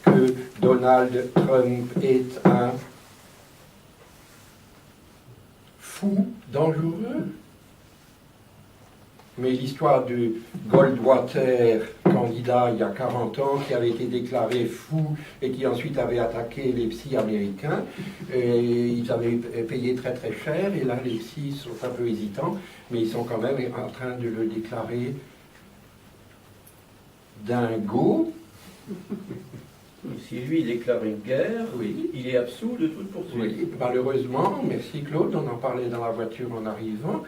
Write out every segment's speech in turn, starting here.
que Donald Trump est un fou dangereux. Mais l'histoire de Goldwater, candidat il y a 40 ans, qui avait été déclaré fou et qui ensuite avait attaqué les psys américains, et ils avaient payé très très cher, et là les psys sont un peu hésitants, mais ils sont quand même en train de le déclarer dingo. Si lui déclare une guerre, Oui. il est absous de toute poursuite. Oui, malheureusement, merci Claude, on en parlait dans la voiture en arrivant.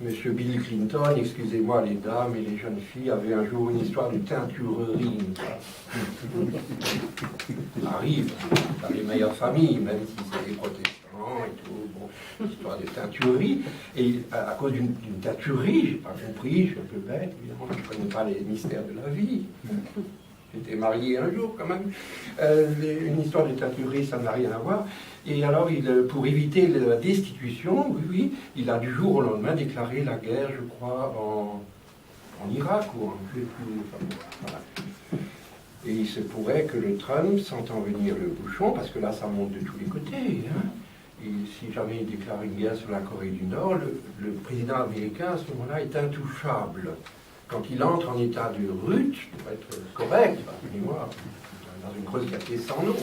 Monsieur Bill Clinton, excusez-moi les dames et les jeunes filles, avait un jour une histoire de teinturerie. Ça arrive dans les meilleures familles, même si c'est des protestants et tout, bon, histoire de teinturerie. Et à cause d'une teinturerie, j'ai pas compris, je suis un peu bête, évidemment, je ne connais pas les mystères de la vie. J'étais marié un jour quand même. Une histoire de teinturerie, ça n'a rien à voir. Et alors, pour éviter la destitution, oui, il a du jour au lendemain déclaré la guerre, je crois, en Irak ou voilà. Et il se pourrait que le Trump, sentant venir le bouchon, parce que là, ça monte de tous les côtés, hein, et si jamais il déclare une guerre sur la Corée du Nord, le président américain, à ce moment-là, est intouchable. Quand il entre en état de rut, pour être correct, pardonnez-moi, dans une grosse café sans nom,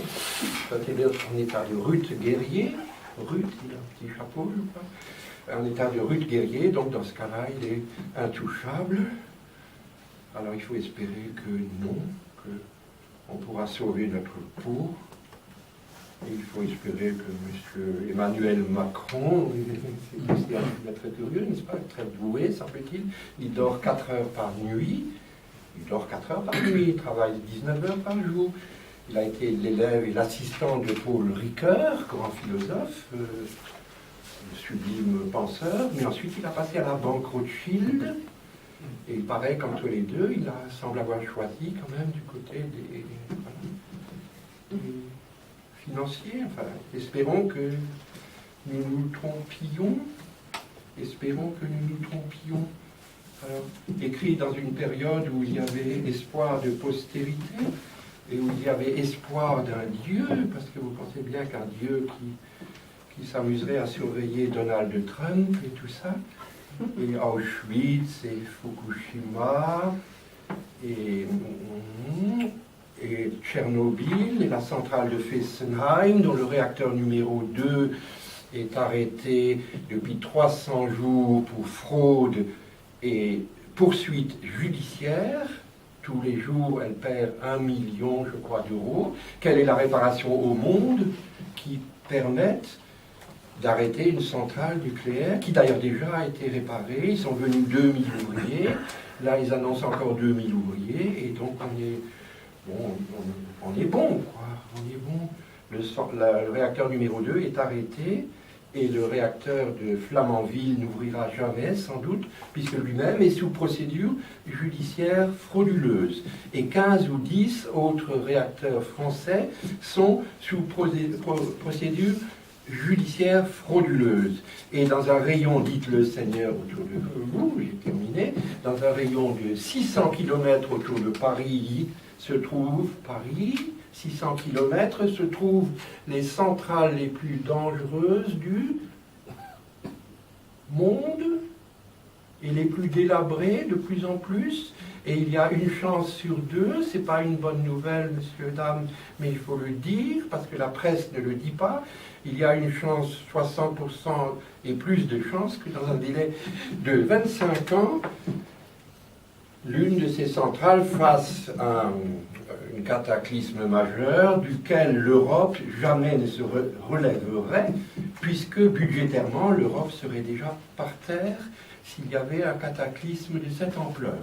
quand il est en état de rut guerrier, rut, il a un petit chapeau, je crois, en état de rut guerrier, donc dans ce cas-là, il est intouchable. Alors il faut espérer que non, qu'on pourra sauver notre peau. Et il faut espérer que M. Emmanuel Macron, c'est un très curieux, n'est-ce pas, très doué, semble-t-il, il dort 4 heures par nuit, il travaille 19 heures par jour. Il a été l'élève et l'assistant de Paul Ricoeur, grand philosophe, sublime penseur, mais ensuite il a passé à la banque Rothschild, et il paraît qu'entre les deux, il semble avoir choisi quand même du côté des financiers. Enfin, espérons que nous nous trompions. Alors, écrit dans une période où il y avait espoir de postérité et où il y avait espoir d'un Dieu, parce que vous pensez bien qu'un Dieu qui s'amuserait à surveiller Donald Trump et tout ça, et Auschwitz et Fukushima et Tchernobyl et la centrale de Fessenheim, dont le réacteur numéro 2 est arrêté depuis 300 jours pour fraude et poursuite judiciaire. Tous les jours, elle perd 1 million, je crois, d'euros. Quelle est la réparation au monde qui permette d'arrêter une centrale nucléaire, qui d'ailleurs déjà a été réparée? Ils sont venus 2000 ouvriers. Là, ils annoncent encore 2000 ouvriers. Et donc, on est bon, quoi. On est bon. Le réacteur numéro 2 est arrêté. Et le réacteur de Flamanville n'ouvrira jamais, sans doute, puisque lui-même est sous procédure judiciaire frauduleuse. Et 15 ou 10 autres réacteurs français sont sous procédure judiciaire frauduleuse. Et dans un rayon, dites-le Seigneur, autour de vous, j'ai terminé, dans un rayon de 600 km autour de Paris, se trouve Paris. 600 km se trouvent les centrales les plus dangereuses du monde et les plus délabrées de plus en plus. Et il y a une chance sur deux, c'est pas une bonne nouvelle, messieurs, dames, mais il faut le dire, parce que la presse ne le dit pas. Il y a une chance, 60% et plus de chances que dans un délai de 25 ans, l'une de ces centrales fasse un cataclysme majeur duquel l'Europe jamais ne se relèverait, puisque budgétairement l'Europe serait déjà par terre s'il y avait un cataclysme de cette ampleur.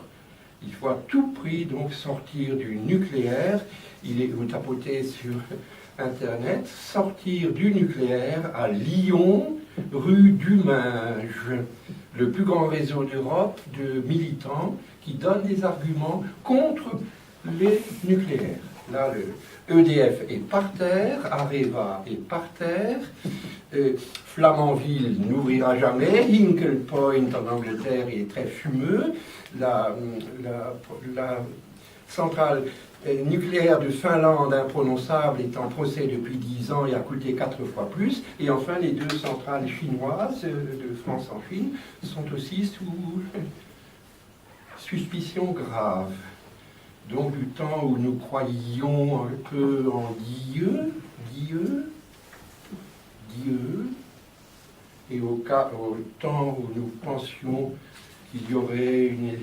Il faut à tout prix donc sortir du nucléaire. Vous tapotez sur Internet, sortir du nucléaire à Lyon, rue Duminges, le plus grand réseau d'Europe de militants qui donnent des arguments contre les nucléaires. Là, le EDF est par terre, Areva est par terre, Flamanville n'ouvrira jamais, Hinkley Point en Angleterre est très fumeux, la centrale nucléaire de Finlande imprononçable est en procès depuis 10 ans et a coûté 4 fois plus. Et enfin, les 2 centrales chinoises de France en Chine sont aussi sous suspicion grave. Donc du temps où nous croyions un peu en Dieu, et au temps où nous pensions qu'il y aurait une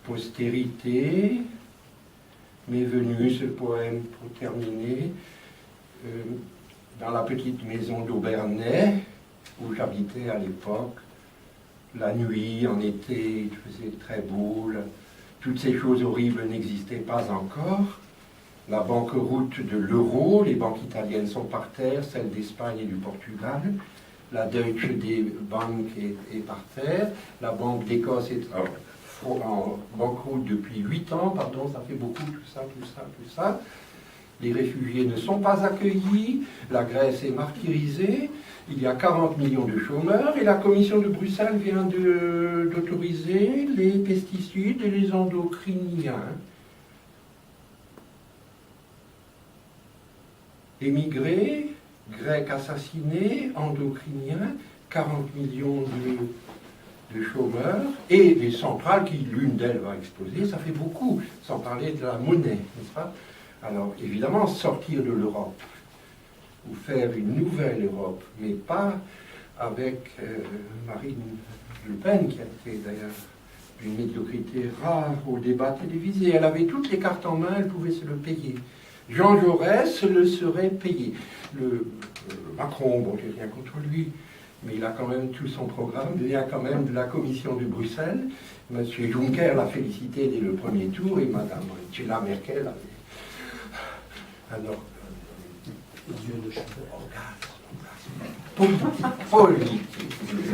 postérité, m'est venu ce poème pour terminer, dans la petite maison d'Aubernais, où j'habitais à l'époque, la nuit, en été, il faisait très beau, toutes ces choses horribles n'existaient pas encore. La banqueroute de l'euro, les banques italiennes sont par terre, celles d'Espagne et du Portugal. La Deutsche Bank est par terre. La Banque d'Écosse est en banqueroute depuis 8 ans. Pardon, ça fait beaucoup, tout ça. Les réfugiés ne sont pas accueillis. La Grèce est martyrisée. Il y a 40 millions de chômeurs et la Commission de Bruxelles vient d'autoriser les pesticides et les endocriniens. Émigrés, Grecs assassinés, endocriniens, 40 millions de chômeurs et des centrales qui, l'une d'elles va exploser, ça fait beaucoup, sans parler de la monnaie, n'est-ce pas? Alors évidemment, sortir de l'Europe, ou faire une nouvelle Europe, mais pas avec Marine Le Pen, qui a été d'ailleurs d'une médiocrité rare au débat télévisé. Elle avait toutes les cartes en main, elle pouvait se le payer. Jean Jaurès le serait payé. Macron, bon, j'ai rien contre lui, mais il a quand même tout son programme, vient quand même de la Commission de Bruxelles. Monsieur Juncker l'a félicité dès le premier tour, et Madame Angela Merkel avait... Alors, Dieu de politique,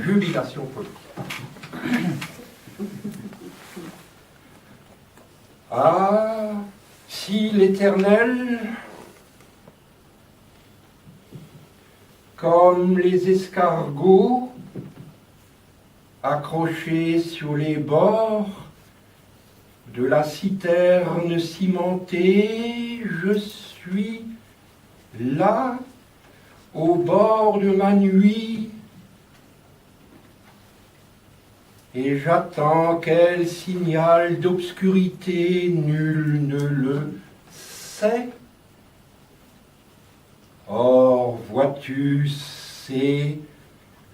jubilation politique. Ah, si l'Éternel, comme les escargots accrochés sur les bords de la citerne cimentée, je suis là, au bord de ma nuit, et j'attends quel signal d'obscurité, nul ne le sait. Or, vois-tu ces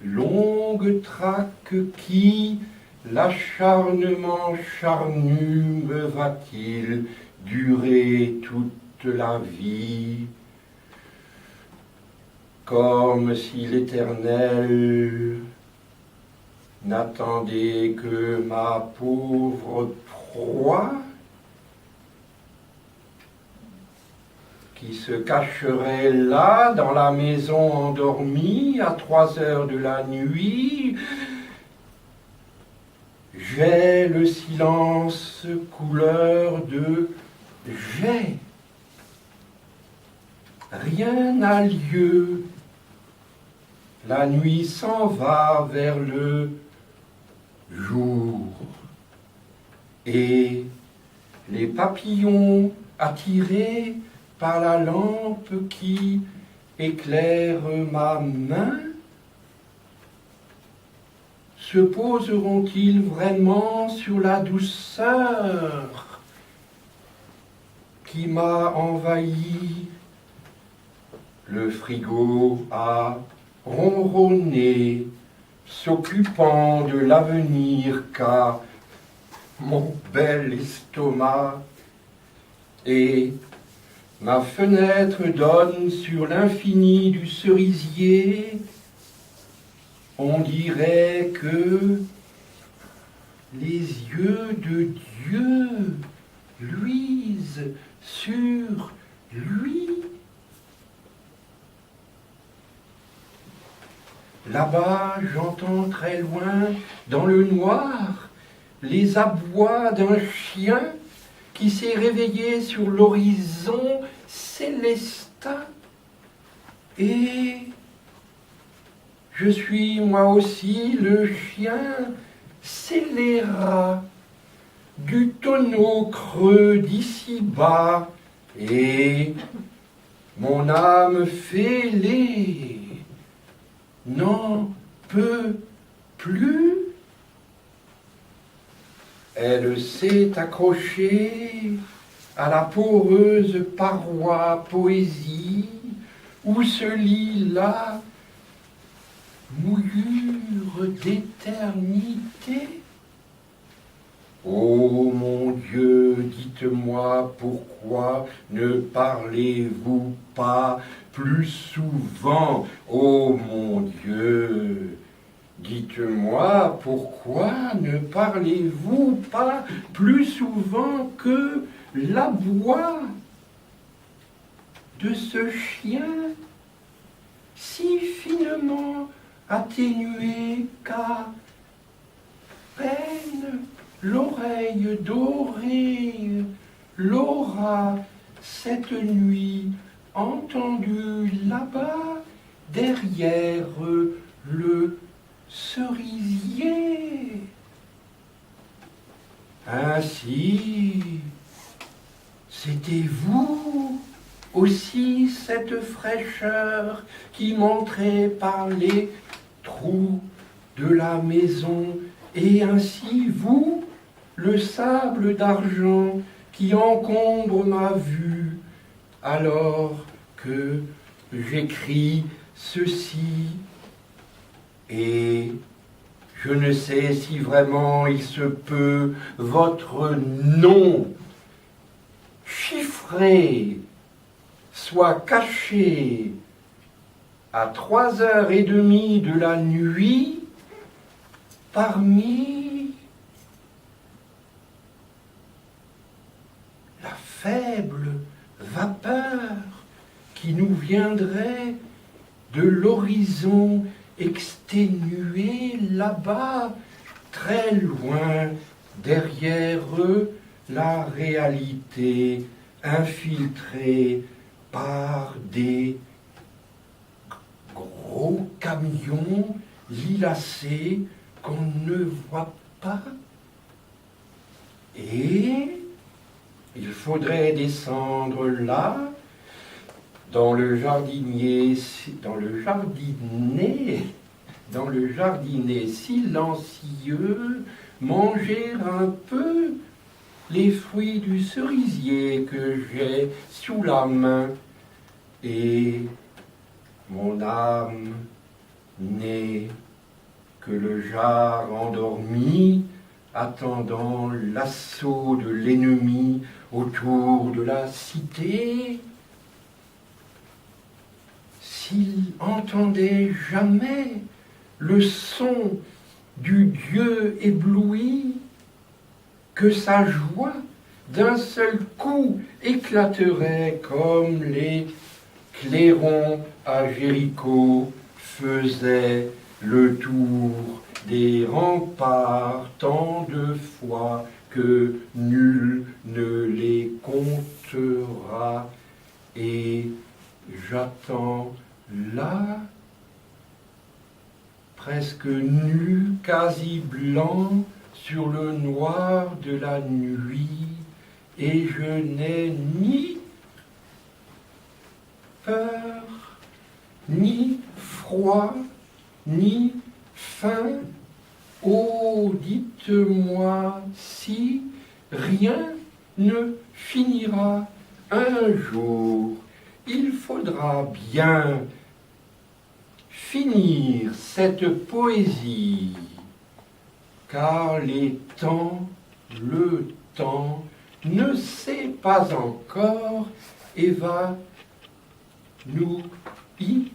longues traques qui, l'acharnement charnu, me va-t-il durer toute la vie? Comme si l'Éternel n'attendait que ma pauvre proie, qui se cacherait là, dans la maison endormie, à 3 heures de la nuit. J'ai le silence couleur de jet. Rien n'a lieu. La nuit s'en va vers le jour. Et les papillons attirés par la lampe qui éclaire ma main, se poseront-ils vraiment sur la douceur qui m'a envahi? Le frigo a ronronné, s'occupant de l'avenir qu'a mon bel estomac, et ma fenêtre donne sur l'infini du cerisier. On dirait que les yeux de Dieu luisent sur lui. Là-bas, j'entends très loin, dans le noir, les abois d'un chien qui s'est réveillé sur l'horizon célestin. Et je suis moi aussi le chien scélérat du tonneau creux d'ici-bas, et mon âme fêlée n'en peut plus. Elle s'est accrochée à la poreuse paroi poésie où se lit la mouillure d'éternité. Ô mon Dieu, dites-moi pourquoi ne parlez-vous pas plus souvent? Ô mon Dieu, dites-moi pourquoi ne parlez-vous pas plus souvent que l'aboi de ce chien si finement atténué qu'à peine l'oreille dorée l'aura cette nuit entendu là-bas derrière le cerisier. Ainsi, c'était vous aussi cette fraîcheur qui montrait par les trous de la maison, et ainsi vous, le sable d'argent qui encombre ma vue, alors que j'écris ceci, et je ne sais si vraiment il se peut votre nom chiffré soit caché à 3h30 de la nuit parmi la faible vapeur qui nous viendrait de l'horizon exténué là-bas, très loin, derrière eux, la réalité infiltrée par des gros camions lilacés qu'on ne voit pas. Et il faudrait descendre là, dans le jardinet silencieux, manger un peu les fruits du cerisier que j'ai sous la main, et mon âme n'est que le jar endormi, attendant l'assaut de l'ennemi autour de la cité. S'il entendait jamais le son du Dieu ébloui, que sa joie d'un seul coup éclaterait comme les clairons à Jéricho faisaient le tour des remparts tant de fois que nul ne les comptera. Et j'attends là, presque nu, quasi blanc, sur le noir de la nuit, et je n'ai ni peur, ni froid, ni faim. Oh, dites-moi si rien ne finira un jour. Il faudra bien finir cette poésie, car le temps ne sait pas encore et va nous y